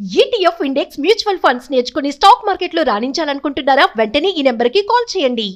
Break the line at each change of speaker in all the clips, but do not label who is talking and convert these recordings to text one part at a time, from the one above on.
ETF index mutual funds నేర్చుకుని stock మార్కెట్లో రాణించాలనుకుంటున్నారా? వెంటనే ఈ నెంబర్కి కాల్ చేయండి.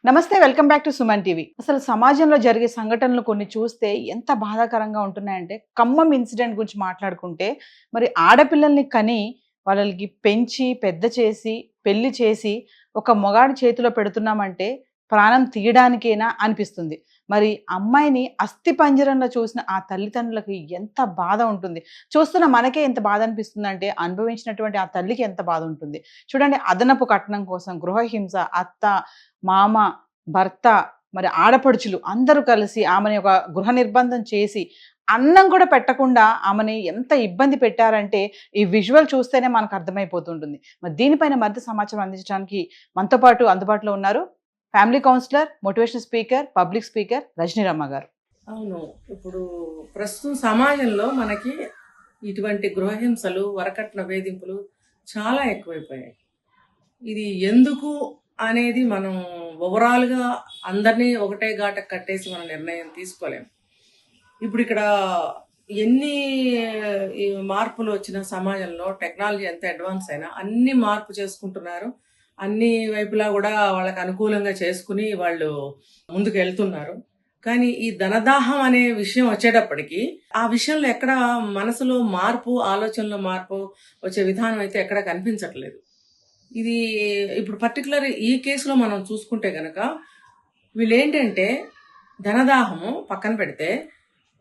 నమస్తే, welcome back to Suman TV. అసలు సమాజంలో జరిగే సంఘటనలు కొన్ని చూస్తే ఎంత బాధాకరంగా ఉంటున్నాయంటే, ఖమ్మం ఇన్సిడెంట్ గురించి మాట్లాడుకుంటే, మరి ఆడపిల్లల్ని కని వాళ్ళకి పెంచి పెద్ద చేసి పెళ్లి చేసి ఒక మొగాడి చేతిలో పెడుతున్నామంటే ప్రాణం తీయడానికేనా అనిపిస్తుంది. మరి అమ్మాయిని అస్థి పంజరంలో చూసిన ఆ తల్లిదండ్రులకు ఎంత బాధ ఉంటుంది. చూస్తున్న మనకే ఎంత బాధ అనిపిస్తుంది అంటే, అనుభవించినటువంటి ఆ తల్లికి ఎంత బాధ ఉంటుంది. చూడండి, అదనపు కట్నం కోసం గృహహింస, అత్త, మామ, భర్త, మరి ఆడపడుచులు అందరూ కలిసి ఆమెని ఒక గృహ నిర్బంధం చేసి అన్నం కూడా పెట్టకుండా ఆమెని ఎంత ఇబ్బంది పెట్టారంటే ఈ విజువల్ చూస్తేనే మనకు అర్థమైపోతుంటుంది. మరి దీనిపైన మరింత సమాచారం అందించడానికి మనతో పాటు అందుబాటులో ఉన్నారు family counsellor, motivational speaker, public speaker Rajaniramma గారు.
అవును, ఇప్పుడు ప్రస్తుతం సమాజంలో మనకి ఇటువంటి గృహహింసలు, వరకట్న వేధింపులు చాలా ఎక్కువైపోయాయి. ఇది ఎందుకు అనేది మనం ఓవరాల్గా అందరినీ ఒకటే ఘాట కట్టేసి మనం నిర్ణయం తీసుకోలేము. ఇప్పుడు ఇక్కడ ఎన్ని మార్పులు వచ్చిన సమాజంలో టెక్నాలజీ ఎంత అడ్వాన్స్ అయినా అన్ని మార్పు చేసుకుంటున్నారు. అన్ని వైపులా కూడా వాళ్ళకి అనుకూలంగా చేసుకుని వాళ్ళు ముందుకు వెళ్తున్నారు. కానీ ఈ ధనదాహం అనే విషయం వచ్చేటప్పటికి ఆ విషయంలో ఎక్కడ మనసులో మార్పు, ఆలోచనలో మార్పు వచ్చే విధానం అయితే ఎక్కడ కనిపించట్లేదు. ఇది ఇప్పుడు పర్టికులర్ ఈ కేసులో మనం చూసుకుంటే కనుక వీళ్ళేంటంటే ధనదాహము పక్కన పెడితే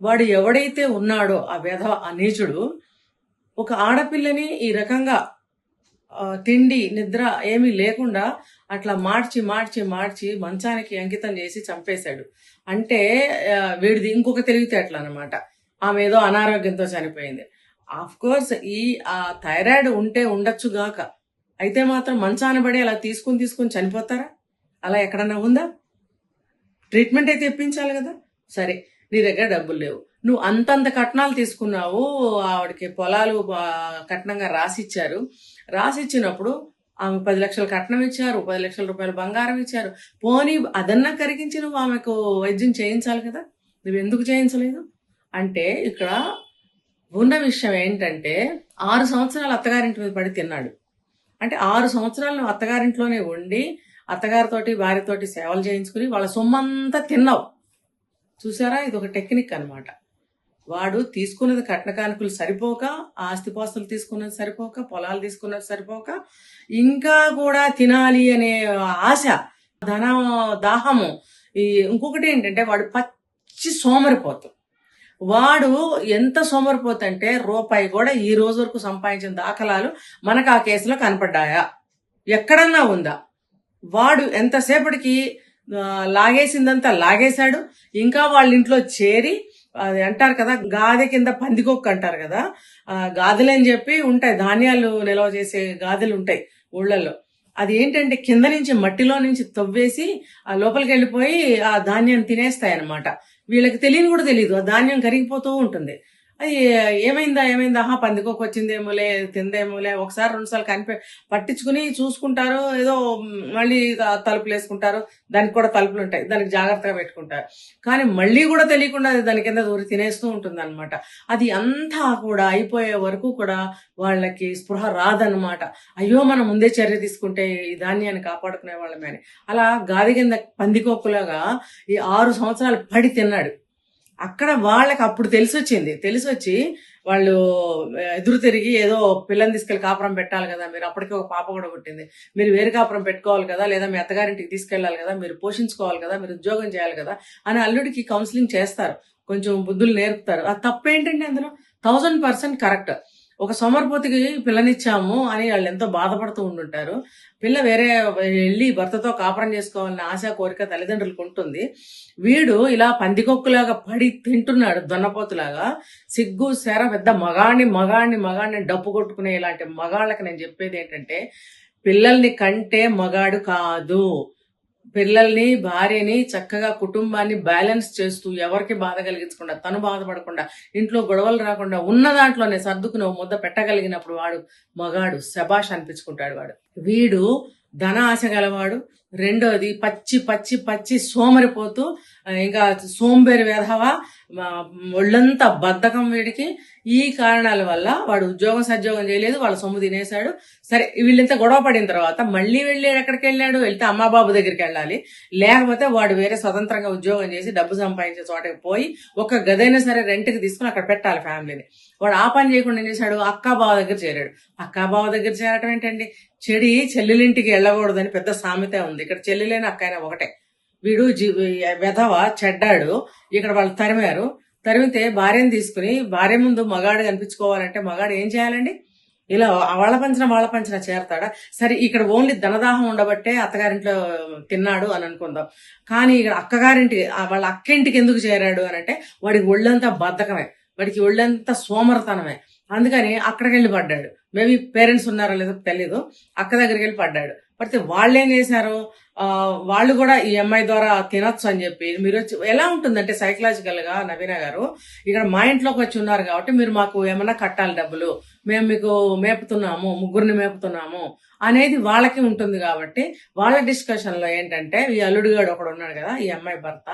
వాడు ఎవడైతే ఉన్నాడో ఆ నీచుడు ఒక ఆడపిల్లని ఈ రకంగా తిండి నిద్ర ఏమీ లేకుండా అట్లా మార్చి మార్చి మార్చి మంచానికి అంకితం చేసి చంపేశాడు. అంటే వీడిది ఇంకొక తెలివితేటలు అనమాట. ఆమె ఏదో అనారోగ్యంతో చనిపోయింది. ఆఫ్ కోర్స్ ఆ థైరాయిడ్ ఉంటే ఉండొచ్చు గాక, అయితే మాత్రం మంచాన పడి అలా తీసుకుని చనిపోతారా? అలా ఎక్కడన్నా ఉందా? ట్రీట్మెంట్ అయితే ఇప్పించాలి కదా. సరే, నీ దగ్గర డబ్బులు లేవు, నువ్వు అంతంత కట్నాలు తీసుకున్నావు, ఆవిడకి పొలాలు కట్నంగా రాసిచ్చారు. రాసిచ్చినప్పుడు ఆమె 10 లక్షల కట్నం ఇచ్చారు, 10 లక్షల రూపాయలు బంగారం ఇచ్చారు. పోనీ అదన్నా కరిగించి నువ్వు ఆమెకు వైద్యం చేయించాలి కదా. నువ్వు ఎందుకు చేయించలేదు అంటే ఇక్కడ ఉన్న విషయం ఏంటంటే 6 సంవత్సరాలు అత్తగారింటి మీద పడి తిన్నాడు. అంటే 6 సంవత్సరాలు నువ్వు అత్తగారింట్లోనే ఉండి అత్తగారితోటి భార్యతోటి సేవలు చేయించుకుని వాళ్ళ సొమ్మంతా తిన్నావు. చూసారా, ఇది ఒక టెక్నిక్ అనమాట. వాడు తీసుకున్నది కట్న కానుకలు సరిపోక, ఆస్తిపాస్తులు తీసుకున్నది సరిపోక, పొలాలు తీసుకున్నది సరిపోక, ఇంకా కూడా తినాలి అనే ఆశ, ధన దాహము. ఇంకొకటి ఏంటంటే వాడు పచ్చి సోమరిపోతు. వాడు ఎంత సోమరిపోతు అంటే రూపాయి కూడా ఈ రోజు వరకు సంపాదించిన దాఖలాలు మనకు ఆ కేసులో కనపడ్డాయా? ఎక్కడన్నా ఉందా? వాడు ఎంతసేపటికి లాగేసిందంతా లాగేశాడు. ఇంకా వాళ్ళ ఇంట్లో చేరి, అది అంటారు కదా గాదె కింద పందికొక్కు అంటారు కదా, గాదెలని చెప్పి ఉంటాయి, ధాన్యాలు నిల్వ చేసే గాదెలు ఉంటాయి ఊళ్ళల్లో. అది ఏంటంటే కింద నుంచి మట్టిలో నుంచి తవ్వేసి ఆ లోపలికి వెళ్ళిపోయి ఆ ధాన్యాన్ని తినేస్తాయి అన్నమాట. వీళ్ళకి తెలియని కూడా తెలియదు, ఆ ధాన్యం కరిగిపోతూ ఉంటుంది. అది ఏమైందా పందికొక్కు వచ్చిందేమోలే, తిందేమోలే, ఒకసారి 2 సార్లు పట్టించుకుని చూసుకుంటారు. ఏదో మళ్ళీ తలుపులు వేసుకుంటారు, దానికి కూడా తలుపులు ఉంటాయి, దానికి జాగ్రత్తగా పెట్టుకుంటారు. కానీ మళ్ళీ కూడా తెలియకుండా దాని కింద దూరి తినేస్తూ ఉంటుంది అనమాట. అది అంతా కూడా అయిపోయే వరకు కూడా వాళ్ళకి స్పృహ రాదనమాట. అయ్యో, మనం ముందే చర్య తీసుకుంటే ఈ ధాన్యాన్ని కాపాడుకునే వాళ్ళమే అని. అలా గాది కింద పందికొక్కులాగా ఈ 6 సంవత్సరాలు పడి తిన్నాడు. అక్కడ వాళ్ళకి అప్పుడు తెలిసొచ్చి వాళ్ళు ఎదురు తిరిగి ఏదో పిల్లని తీసుకెళ్లి కాపురం పెట్టాలి కదా, మీరు అప్పటికే ఒక పాప కూడా పుట్టింది, మీరు వేరే కాపురం పెట్టుకోవాలి కదా, లేదా మీ అత్తగారింటికి తీసుకెళ్లాలి కదా, మీరు పోషించుకోవాలి కదా, మీరు ఉద్యోగం చేయాలి కదా అని అల్లుడికి కౌన్సిలింగ్ చేస్తారు, కొంచెం బుద్ధులు నేర్పుతారు. ఆ తప్పేంటంటే అందులో 1000% కరెక్ట్. ఒక సోమరిపోతుకి పిల్లనిచ్చాము అని వాళ్ళు ఎంతో బాధపడుతూ ఉండుంటారు. పిల్ల వేరే వెళ్ళి భర్తతో కాపురం చేసుకోవాలన్న ఆశ కోరిక తల్లిదండ్రులకు ఉంటుంది. వీడు ఇలా పందికొక్కులాగా పడి తింటున్నాడు దొన్నపోతులాగా. సిగ్గు సెర పెద్ద మగాణ్ణి డప్పు కొట్టుకునే ఇలాంటి మగాళ్ళకి నేను చెప్పేది ఏంటంటే, పిల్లల్ని కంటే మగాడు కాదు. పిల్లల్ని, భార్యని, చక్కగా కుటుంబాన్ని బ్యాలెన్స్ చేస్తూ ఎవరికి బాధ కలిగించకుండా, తను బాధపడకుండా, ఇంట్లో గొడవలు రాకుండా ఉన్న దాంట్లోనే సర్దుకుని ముద్ద పెట్టగలిగినప్పుడు వాడు మగాడు, శబాష్ అనిపించుకుంటాడు వాడు. వీడు ధన ఆశ గలవాడు. రెండోది పచ్చి పచ్చి పచ్చి సోమరిపోతూ, ఇంకా సోంబేరి వేధవా, ఒళ్ళంతా బద్ధకం వీడికి. ఈ కారణాల వల్ల వాడు ఉద్యోగం సద్యోగం చేయలేదు, వాళ్ళ సొమ్ము తినేశాడు. సరే, వీళ్ళంతా గొడవ పడిన తర్వాత మళ్ళీ వెళ్ళి ఎక్కడికి వెళ్ళాడు? వెళ్తే అమ్మాబాబు దగ్గరికి వెళ్ళాలి. లేకపోతే వాడు వేరే స్వతంత్రంగా ఉద్యోగం చేసి డబ్బు సంపాదించే చోటకి పోయి ఒక గదైనా సరే రెంట్కి తీసుకుని అక్కడ పెట్టాలి ఫ్యామిలీని. వాడు ఆ పని చేయకుండా ఏం చేశాడు? అక్కా బావ దగ్గర చేరాడు. అక్కా బావ దగ్గర చేరటం ఏంటండి? చెల్లెలింటికి వెళ్ళకూడదని పెద్ద సామెత ఉంది. ఇక్కడ చెల్లెలైన అక్కైనా ఒకటే. వీడు వెధవ చెడ్డాడు. ఇక్కడ వాళ్ళు తరిమితే భార్యను తీసుకుని, భార్య ముందు మగాడు కనిపించుకోవాలంటే మగాడు ఏం చేయాలండి? ఇలా వాళ్ళ పంచిన చేరతాడా? సరే, ఇక్కడ ఓన్లీ ధనదాహం ఉండబట్టే అత్తగారింట్లో తిన్నాడు అని అనుకుందాం. కానీ ఇక్కడ అక్కగారింటికి, వాళ్ళ అక్కింటికి ఎందుకు చేరాడు అని అంటే, వాడికి ఒళ్ళంతా బద్ధకమే, వాడికి ఒళ్ళంతా సోమరతనమే. అందుకని అక్కడికి వెళ్ళి పడ్డాడు. మేబీ పేరెంట్స్ ఉన్నారో లేదో తెలీదు, అక్క దగ్గరికి వెళ్ళి పడ్డాడు. పడితే వాళ్ళు ఏం చేశారు? వాళ్ళు కూడా ఈ అమ్మాయి ద్వారా తినొచ్చు అని చెప్పి, మీరు వచ్చి ఎలా ఉంటుందంటే సైకలాజికల్ గా, నవీన గారు ఇక్కడ మా ఇంట్లోకి వచ్చి ఉన్నారు కాబట్టి మీరు మాకు ఏమన్నా కట్టాలి డబ్బులు, మేము మీకు మేపుతున్నాము, ముగ్గురిని మేపుతున్నాము అనేది వాళ్ళకి ఉంటుంది. కాబట్టి వాళ్ళ డిస్కషన్ లో ఏంటంటే, ఈ అల్లుడుగాడు ఒకడు ఉన్నాడు కదా, ఈ అమ్మాయి భర్త,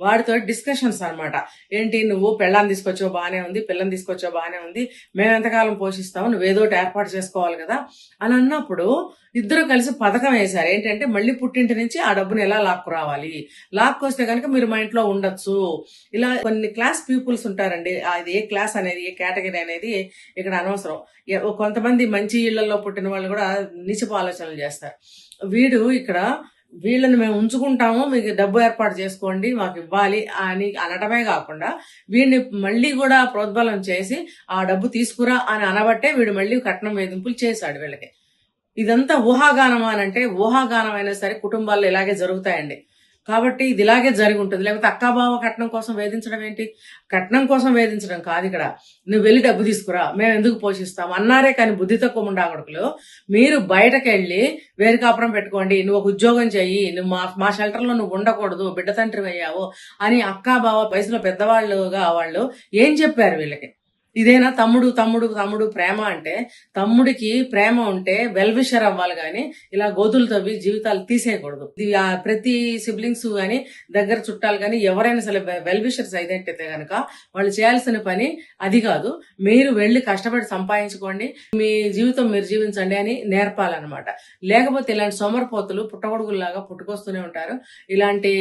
వాడితో డిస్కషన్స్ అనమాట. ఏంటి, నువ్వు పెళ్ళాన్ని తీసుకొచ్చావు బాగానే ఉంది, పిల్లని తీసుకొచ్చావు బాగానే ఉంది, మేము ఎంతకాలం పోషిస్తాము, నువ్వేదోటి ఏర్పాటు చేసుకోవాలి కదా అని అన్నప్పుడు ఇద్దరు కలిసి పథకం వేశారు. ఏంటంటే, మళ్ళీ పుట్టింటి నుంచి ఆ డబ్బును ఎలా లాక్కురావాలి, లాక్కొస్తే కనుక మీరు మా ఇంట్లో ఉండొచ్చు. ఇలా కొన్ని క్లాస్ పీపుల్స్ ఉంటారండి. అది ఏ క్లాస్ అనేది, ఏ కేటగిరీ అనేది ఇక్కడ అనవసరం. కొంతమంది మంచి ఇళ్లలో పుట్టిన వాళ్ళు కూడా నీచపు ఆలోచనలు చేస్తారు. వీడు ఇక్కడ వీళ్ళని మేము ఉంచుకుంటాము, మీకు డబ్బు ఏర్పాటు చేసుకోండి, మాకు ఇవ్వాలి అని అనటమే కాకుండా వీడిని మళ్ళీ కూడా ప్రోద్బలం చేసి ఆ డబ్బు తీసుకురా అని అనబట్టే వీడు మళ్ళీ కట్నం వేధింపులు చేశాడు వీళ్ళకి. ఇదంతా ఊహాగానం అని అంటే, ఊహాగానం అయినా సరే కుటుంబాల్లో ఇలాగే జరుగుతాయండి. కాబట్టి ఇది ఇలాగే జరిగి ఉంటుంది. లేకపోతే అక్కాబావ కట్నం కోసం వేధించడం ఏంటి? కట్నం కోసం వేధించడం కాదు ఇక్కడ. నువ్వు వెళ్ళి డబ్బు తీసుకురా, మేము ఎందుకు పోషిస్తాం అన్నారే కానీ బుద్ధి తక్కువ ముండాగడుకులు. మీరు బయటకు వెళ్ళి వేరు కాపురం పెట్టుకోండి, నువ్వు ఒక ఉద్యోగం చెయ్యి, నువ్వు మా షెల్టర్లో నువ్వు ఉండకూడదు, బిడ్డ తండ్రి అయ్యావు అని అక్కాబావ వయసులో పెద్దవాళ్ళుగా వాళ్ళు ఏం చెప్పారు వీళ్ళకి? ఇదేనా తమ్ముడు ప్రేమ అంటే? తమ్ముడికి ప్రేమ ఉంటే వెల్విషర్ అవ్వాలి గాని ఇలా గోతులు తవ్వి జీవితాలు తీసేయకూడదు. ఇది ప్రతి సిబ్లింగ్స్ గాని, దగ్గర చుట్టాలు గాని ఎవరైనా సరే వెల్విషర్స్ అయితే కనుక వాళ్ళు చేయాల్సిన పని అది కాదు. మీరు వెళ్ళి కష్టపడి సంపాదించుకోండి, మీ జీవితం మీరు జీవించండి అని నేర్పాలన్నమాట. లేకపోతే ఇలాంటి సోమరిపోతులు పుట్టగొడుగుల్లాగా పుట్టుకొస్తూనే ఉంటారు. ఇలాంటి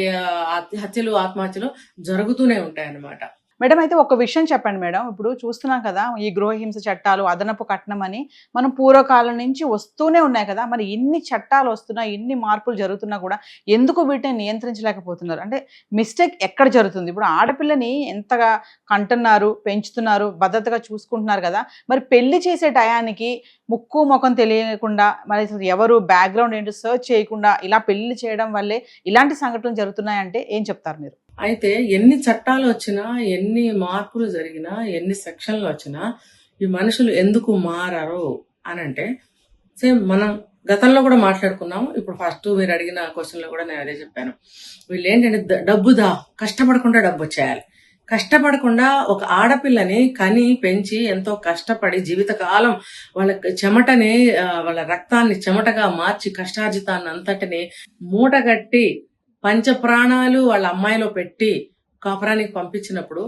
హత్యలు, ఆత్మహత్యలు జరుగుతూనే ఉంటాయి అన్నమాట.
మేడం, అయితే ఒక విషయం చెప్పండి మేడం. ఇప్పుడు చూస్తున్నాం కదా, ఈ గృహహింస చట్టాలు, అదనపు కట్నం అని మనం పూర్వకాలం నుంచి వస్తూనే ఉన్నాయి కదా. మరి ఇన్ని చట్టాలు వస్తున్నా, ఇన్ని మార్పులు జరుగుతున్నా కూడా ఎందుకు వీటిని నియంత్రించలేకపోతున్నారు? అంటే మిస్టేక్ ఎక్కడ జరుగుతుంది? ఇప్పుడు ఆడపిల్లని ఎంతగా కంటున్నారు, పెంచుతున్నారు, భద్రతగా చూసుకుంటున్నారు కదా. మరి పెళ్లి చేసే టయానికి ముక్కు ముఖం తెలియకుండా, మరి ఎవరు బ్యాక్గ్రౌండ్ ఏంటో సర్చ్ చేయకుండా ఇలా పెళ్లి చేయడం వల్లే ఇలాంటి సంఘటనలు జరుగుతున్నాయంటే ఏం చెప్తారు మీరు?
అయితే ఎన్ని చట్టాలు వచ్చినా, ఎన్ని మార్పులు జరిగినా, ఎన్ని సెక్షన్లు వచ్చినా ఈ మనుషులు ఎందుకు మారరు అని అంటే, సేమ్ మనం గతంలో కూడా మాట్లాడుకున్నాము. ఇప్పుడు ఫస్ట్ మీరు అడిగిన క్వశ్చన్ లో కూడా నేను అదే చెప్పాను. వీళ్ళు ఏంటంటే డబ్బుదా, కష్టపడకుండా డబ్బు వచ్చేయాలి. కష్టపడకుండా ఒక ఆడపిల్లని కని పెంచి ఎంతో కష్టపడి జీవితకాలం వాళ్ళ చెమటని, వాళ్ళ రక్తాన్ని చెమటగా మార్చి కష్టార్జితాన్ని అంతటిని మూటగట్టి పంచప్రాణాలు వాళ్ళ అమ్మాయిలో పెట్టి కాపురానికి పంపించినప్పుడు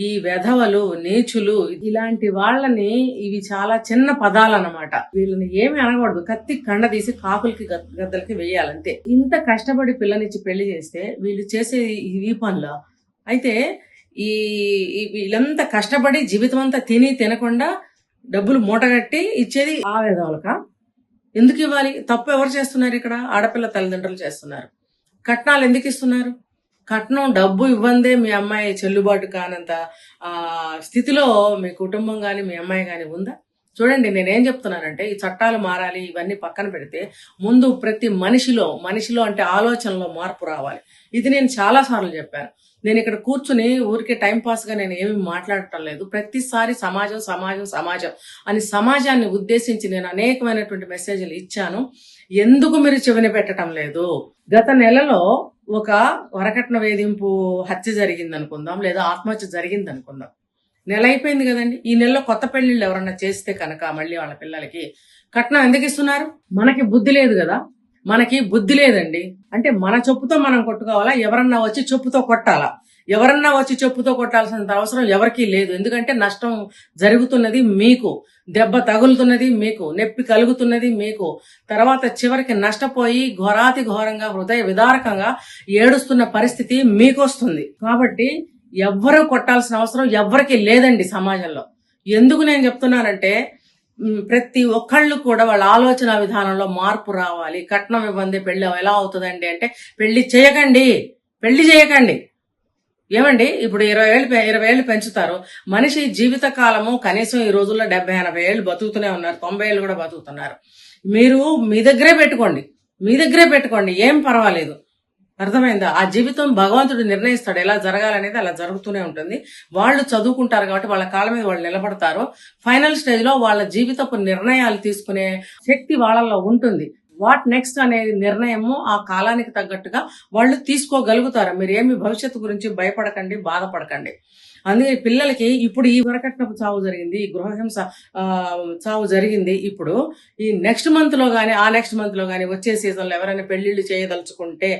ఈ వెధవలు, నీచులు, ఇలాంటి వాళ్ళని, ఇవి చాలా చిన్న పదాలు అన్నమాట, వీళ్ళని ఏమి అనకూడదు, కత్తి కండ తీసి కాకులకి గద్దలకి వేయాలంతే. ఇంత కష్టపడి పిల్లనిచ్చి పెళ్లి చేస్తే వీళ్ళు చేసే ఈ పనులు. అయితే వీళ్ళంతా కష్టపడి జీవితం అంతా తినకుండా డబ్బులు మూటగట్టి ఇచ్చేది ఆ వెధవలక. ఎందుకు ఇవ్వాలి? తప్పు ఎవరు చేస్తున్నారు ఇక్కడ? ఆడపిల్ల తల్లిదండ్రులు చేస్తున్నారు. కట్నాలు ఎందుకు ఇస్తున్నారు? కట్నం డబ్బు ఇవ్వందే మీ అమ్మాయి చెల్లుబాటు కానంత స్థితిలో మీ కుటుంబం గాని మీ అమ్మాయి గాని ఉందా? చూడండి, నేనేం చెప్తున్నానంటే ఈ చట్టాలు మారాలి ఇవన్నీ పక్కన పెడితే ముందు ప్రతి మనిషిలో అంటే ఆలోచనలో మార్పు రావాలి. ఇది నేను చాలా సార్లు చెప్పాను. నేను ఇక్కడ కూర్చుని ఊరికే టైం పాస్ గా నేను ఏమి మాట్లాడటం లేదు. ప్రతిసారి సమాజం సమాజం సమాజం అని సమాజాన్ని ఉద్దేశించి నేను అనేకమైనటువంటి మెసేజ్లు ఇచ్చాను. ఎందుకు మీరు చెవిని పెట్టడం లేదు? గత నెలలో ఒక వరకట్న వేధింపు హత్య జరిగింది అనుకుందాం, లేదా ఆత్మహత్య జరిగింది అనుకుందాం. నెల అయిపోయింది కదండి. ఈ నెలలో కొత్త పెళ్లిళ్ళు ఎవరన్నా చేస్తే కనుక మళ్ళీ వాళ్ళ పిల్లలకి కట్నం ఎందుకు ఇస్తున్నారు? మనకి బుద్ధి లేదు కదా. మనకి బుద్ధి లేదండి. అంటే మన చెప్పుతో మనం కొట్టుకోవాలా? ఎవరన్నా వచ్చి చెప్పుతో కొట్టాలా? ఎవరన్నా వచ్చి చెప్పుతో కొట్టాల్సినంత అవసరం ఎవరికీ లేదు. ఎందుకంటే నష్టం జరుగుతున్నది మీకు, దెబ్బ తగులుతున్నది మీకు, నొప్పి కలుగుతున్నది మీకు. తర్వాత చివరికి నష్టపోయి ఘోరాతి ఘోరంగా హృదయ విదారకంగా ఏడుస్తున్న పరిస్థితి మీకు వస్తుంది. కాబట్టి ఎవ్వరూ కొట్టాల్సిన అవసరం ఎవ్వరికి లేదండి సమాజంలో. ఎందుకు నేను చెప్తున్నానంటే ప్రతి ఒక్కళ్ళు కూడా వాళ్ళ ఆలోచన విధానంలో మార్పు రావాలి. కట్నం ఇవ్వండి పెళ్లి ఎలా అవుతుందండి అంటే పెళ్లి చేయకండి. ఏమండి, ఇప్పుడు 20 ఏళ్ళు పెంచుతారు. మనిషి జీవిత కాలము కనీసం ఈ రోజుల్లో 70-80 ఏళ్ళు బతుకుతూనే ఉన్నారు, 90 ఏళ్ళు కూడా బతుకుతున్నారు. మీరు మీ దగ్గరే పెట్టుకోండి, ఏం పర్వాలేదు. అర్థమైందా? ఆ జీవితం భగవంతుడు నిర్ణయిస్తాడు, ఎలా జరగాలనేది అలా జరుగుతూనే ఉంటుంది. వాళ్ళు చదువుకుంటారు కాబట్టి వాళ్ళ కాళ్ళ మీద వాళ్ళు నిలబడతారు. ఫైనల్ స్టేజ్ లో వాళ్ళ జీవితపు నిర్ణయాలు తీసుకునే శక్తి వాళ్ళల్లో ఉంటుంది. వాట్ నెక్స్ట్ అనే నిర్ణయము ఆ కాలానికి తగ్గట్టుగా వాళ్ళు తీసుకోగలుగుతారు. మీరు ఏమి భవిష్యత్తు గురించి భయపడకండి, బాధపడకండి. అందుకే పిల్లలకి ఇప్పుడు ఈ వరకట్నపు చావు జరిగింది, ఈ గృహహింస చావు జరిగింది. ఇప్పుడు ఈ నెక్స్ట్ మంత్ లో గానీ ఆ నెక్స్ట్ మంత్ లో గానీ వచ్చే సీజన్ లో ఎవరైనా పెళ్లిళ్ళు చేయదలుచుకుంటే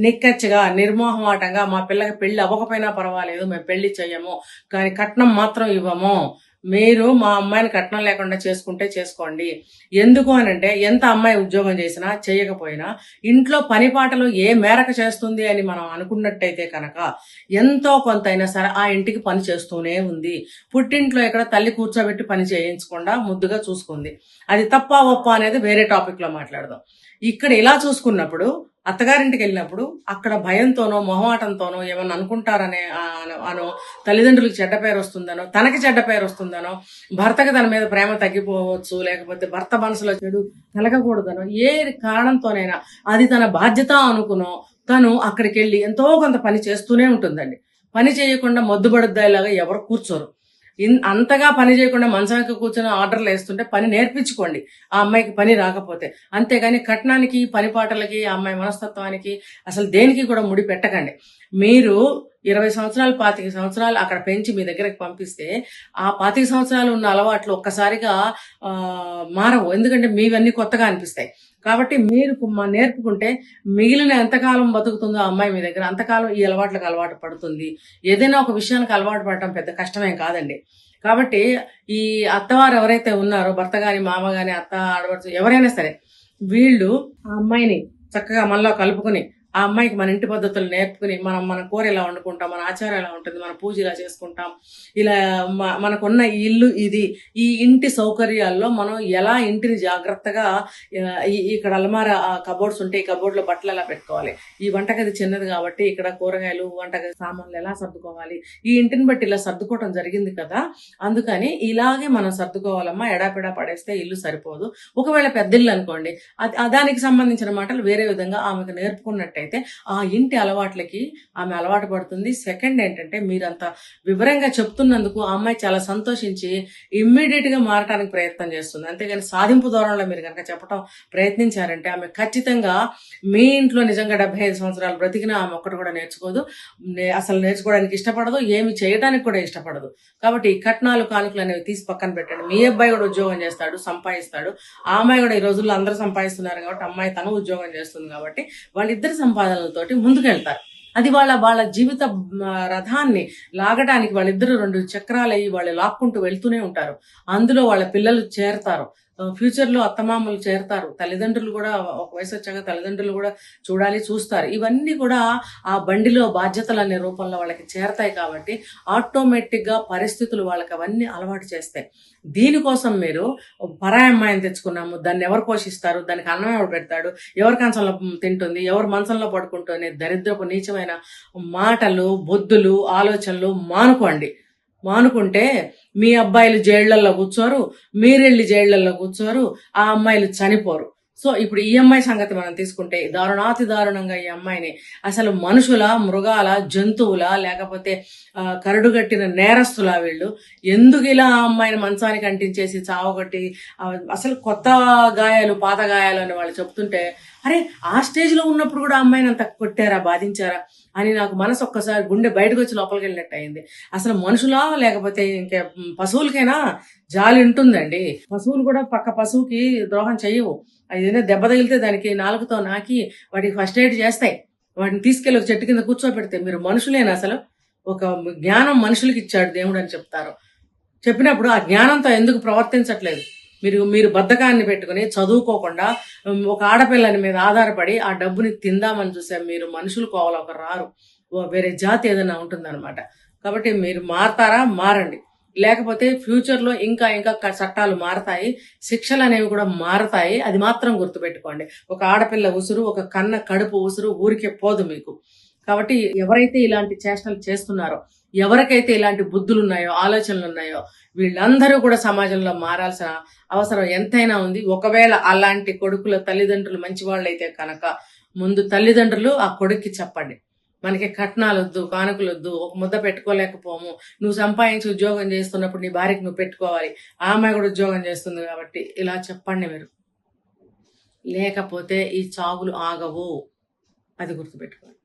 నిక్కచ్చిగా నిర్మోహమాటంగా మా పిల్లకి పెళ్లి అవ్వకపోయినా పర్వాలేదు, మేము పెళ్లి చెయ్యము, కానీ కట్నం మాత్రం ఇవ్వము. మీరు మా అమ్మాయిని కట్నం లేకుండా చేసుకుంటే చేసుకోండి. ఎందుకు అనంటే ఎంత అమ్మాయి ఉద్యోగం చేసినా చేయకపోయినా ఇంట్లో పని పాటలు ఏ మేరకు చేస్తుంది అని మనం అనుకున్నట్టయితే కనుక ఎంతో కొంత అయినా సరే ఆ ఇంటికి పని చేస్తూనే ఉంది. పుట్టింట్లో ఎక్కడ తల్లి కూర్చోబెట్టి పని చేయించకుండా ముద్దుగా చూసుకుంది. అది తప్ప ఒప్ప అనేది వేరే టాపిక్ లో మాట్లాడదాం. ఇక్కడ ఇలా చూసుకున్నప్పుడు అత్తగారింటికి వెళ్ళినప్పుడు అక్కడ భయంతోనో మొహమాటంతోనో ఏమన్నా అనుకుంటారనే అనో తల్లిదండ్రులకు చెడ్డ పేరు వస్తుందనో తనకి చెడ్డ పేరు వస్తుందనో భర్తకి తన మీద ప్రేమ తగ్గిపోవచ్చు, లేకపోతే భర్త మనసులో చెడు కలగకూడదనో ఏ కారణంతోనైనా అది తన బాధ్యత అనుకునో తను అక్కడికి వెళ్ళి ఎంతో కొంత పని చేస్తూనే ఉంటుందండి. పని చేయకుండా మొద్దుబడుద్దాయిలాగా ఎవరు కూర్చోరు. అంతగా పని చేయకుండా మంచానికి కూర్చొని ఆర్డర్లు వేస్తుంటే పని నేర్పించుకోండి ఆ అమ్మాయికి పని రాకపోతే. అంతేగాని కట్నానికి పని పాటలకి ఆ అమ్మాయి మనస్తత్వానికి అసలు దేనికి కూడా ముడి పెట్టకండి. మీరు 20 సంవత్సరాలు 25 సంవత్సరాలు అక్కడ పెంచి మీ దగ్గరకు పంపిస్తే ఆ 25 సంవత్సరాలు ఉన్న అలవాట్లు ఒక్కసారిగా మారవు. ఎందుకంటే మీవన్నీ కొత్తగా అనిపిస్తాయి. కాబట్టి మీరు నేర్పుకుంటే మిగిలిన ఎంతకాలం బతుకుతుందో ఆ అమ్మాయి మీ దగ్గర అంతకాలం ఈ అలవాట్లకు అలవాటు పడుతుంది. ఏదైనా ఒక విషయానికి అలవాటు పడటం పెద్ద కష్టమేం కాదండి. కాబట్టి ఈ అత్తవారు ఎవరైతే ఉన్నారో భర్త గాని మామ గాని అత్త ఆడవచ్చు ఎవరైనా సరే వీళ్ళు ఆ అమ్మాయిని చక్కగా మనలో కలుపుకుని ఆ అమ్మాయికి మన ఇంటి పద్ధతులు నేర్పుకుని మన కూర ఎలా వండుకుంటాం, మన ఆచారం ఎలా ఉంటుంది, మన పూజ ఇలా చేసుకుంటాం, ఇలా మనకున్న ఇల్లు ఇది, ఈ ఇంటి సౌకర్యాల్లో మనం ఎలా ఇంటిని జాగ్రత్తగా ఇక్కడ అలమార కబోర్డ్స్ ఉంటే ఈ కబోర్డ్ లో బట్టలు ఎలా పెట్టుకోవాలి, ఈ వంటగది చిన్నది కాబట్టి ఇక్కడ కూరగాయలు వంటగది సామాన్లు ఎలా సర్దుకోవాలి, ఈ ఇంటిని బట్టి ఇలా సర్దుకోవటం జరిగింది కదా, అందుకని ఇలాగే మనం సర్దుకోవాలమ్మా, ఎడాపెడా పడేస్తే ఇల్లు సరిపోదు. ఒకవేళ పెద్ద ఇల్లు అనుకోండి, దానికి సంబంధించిన మాటలు వేరే విధంగా ఆమెకు నేర్పుకున్నట్టు అయితే ఆ ఇంటి అలవాట్లకి ఆమె అలవాటు పడుతుంది. సెకండ్ ఏంటంటే మీరంత వివరంగా చెప్తున్నందుకు ఆ అమ్మాయి చాలా సంతోషించి ఇమ్మీడియట్ గా మారటానికి ప్రయత్నం చేస్తుంది. అంతేగాని సాధింపు ధోరణిలో మీరు కనుక చెప్పడం ప్రయత్నించారంటే ఆమె ఖచ్చితంగా మీ ఇంట్లో నిజంగా 75 సంవత్సరాలు బ్రతికినా ఆమె ఒక్కటి కూడా నేర్చుకోదు, అసలు నేర్చుకోవడానికి ఇష్టపడదు, ఏమి చేయడానికి కూడా ఇష్టపడదు. కాబట్టి కట్నాలు కానుకలు అనేవి తీసి పక్కన పెట్టండి. మీ అబ్బాయి కూడా ఉద్యోగం చేస్తాడు, సంపాదిస్తాడు, ఆ అమ్మాయి కూడా ఈ రోజుల్లో అందరూ సంపాదిస్తున్నారు కాబట్టి అమ్మాయి తను ఉద్యోగం చేస్తుంది కాబట్టి వాళ్ళిద్దరు సంపాదనలతోటి ముందుకెళ్తారు. అది వాళ్ళ జీవిత రథాన్ని లాగడానికి వాళ్ళిద్దరు 2 చక్రాలు అయ్యి వాళ్ళు లాక్కుంటూ వెళ్తూనే ఉంటారు. అందులో వాళ్ళ పిల్లలు చేరతారు, ఫ్యూచర్ లో అత్తమామలు చేరతారు, తల్లిదండ్రులు కూడా ఒక వయసు వచ్చాక తల్లిదండ్రులు కూడా చూస్తారు. ఇవన్నీ కూడా ఆ బండిలో బాధ్యతలు అనే రూపంలో వాళ్ళకి చేరతాయి. కాబట్టి ఆటోమేటిక్ గా పరిస్థితులు వాళ్ళకి అవన్నీ అలవాటు చేస్తాయి. దీనికోసం మీరు పరాయి అమ్మాయిని తెచ్చుకున్నాము, దాన్ని ఎవరు పోషిస్తారు, దానికి అన్నం ఎవరు పెడతాడు, ఎవరి కంచంలో తింటుంది, ఎవరు మంచంలో పడుకుంటుంది, దరిద్రపు నీచమైన మాటలు బొద్దులు ఆలోచనలు మానుకోండి. మానుకుంటే మీ అబ్బాయిలు జైళ్లలో కూర్చోరు, మీరెళ్ళి జైళ్లలో కూర్చోరు, ఆ అమ్మాయిలు చనిపోరు. సో ఇప్పుడు ఈ అమ్మాయి సంగతి మనం తీసుకుంటే దారుణాతి దారుణంగా ఈ అమ్మాయిని అసలు మనుషుల, మృగాల, జంతువుల, లేకపోతే కరడుగట్టిన నేరస్తులా వీళ్ళు ఎందుకు ఇలా ఆ అమ్మాయిని మంచానికి అంటించేసి చావగొట్టి అసలు కొత్త గాయాలు, పాత గాయాలు అని వాళ్ళు చెప్తుంటే అరే ఆ స్టేజ్ లో ఉన్నప్పుడు కూడా అమ్మాయిని అంత కొట్టారా, బాధించారా అని నాకు మనసు ఒక్కసారి గుండె బయటకు వచ్చి లోపలికి వెళ్ళినట్టు అయింది. అసలు మనుషులా లేకపోతే ఇంకా పశువులకైనా జాలి ఉంటుందండి. పశువులు కూడా పక్క పశువుకి ద్రోహం చెయ్యవు. ఏదైనా దెబ్బ తగిలితే దానికి నాలుగుతో నాకి వాటికి ఫస్ట్ ఎయిడ్ చేస్తాయి. వాటిని తీసుకెళ్లి ఒక చెట్టు కింద కూర్చోబెడితే మీరు మనుషులేనా? అసలు ఒక జ్ఞానం మనుషులకి ఇచ్చాడు దేవుడు అని చెప్తారు. చెప్పినప్పుడు ఆ జ్ఞానంతో ఎందుకు ప్రవర్తించట్లేదు? మీరు బద్ధకాన్ని పెట్టుకుని చదువుకోకుండా ఒక ఆడపిల్లని మీద ఆధారపడి ఆ డబ్బుని తిందామని చూసే మీరు మనుషులు కోవలో ఒక రారు, వేరే జాతి ఏదైనా ఉంటుందన్నమాట. కాబట్టి మీరు మారతారా? మారండి. లేకపోతే ఫ్యూచర్ లో ఇంకా ఇంకా చట్టాలు మారతాయి, శిక్షలు అనేవి కూడా మారతాయి. అది మాత్రం గుర్తుపెట్టుకోండి. ఒక ఆడపిల్ల ఉసురు, ఒక కన్న కడుపు ఉసురు ఊరికే పోదు మీకు. కాబట్టి ఎవరైతే ఇలాంటి చేష్టలు చేస్తున్నారో, ఎవరికైతే ఇలాంటి బుద్ధులు ఉన్నాయో, ఆలోచనలు ఉన్నాయో, వీళ్ళందరూ కూడా సమాజంలో మారాల్సిన అవసరం ఎంతైనా ఉంది. ఒకవేళ అలాంటి కొడుకుల తల్లిదండ్రులు మంచి వాళ్ళైతే కనుక ముందు తల్లిదండ్రులు ఆ కొడుక్కి చెప్పండి, మనకి కట్నాలు వద్దు, కానుకలు వద్దు, ఒక ముద్ద పెట్టుకోలేకపోము, నువ్వు సంపాదించి ఉద్యోగం చేస్తున్నప్పుడు నీ భార్యకి నువ్వు పెట్టుకోవాలి, ఆ అమ్మాయి కూడా ఉద్యోగం చేస్తుంది కాబట్టి ఇలా చెప్పండి మీరు. లేకపోతే ఈ చావులు ఆగవు, అది గుర్తుపెట్టుకోండి.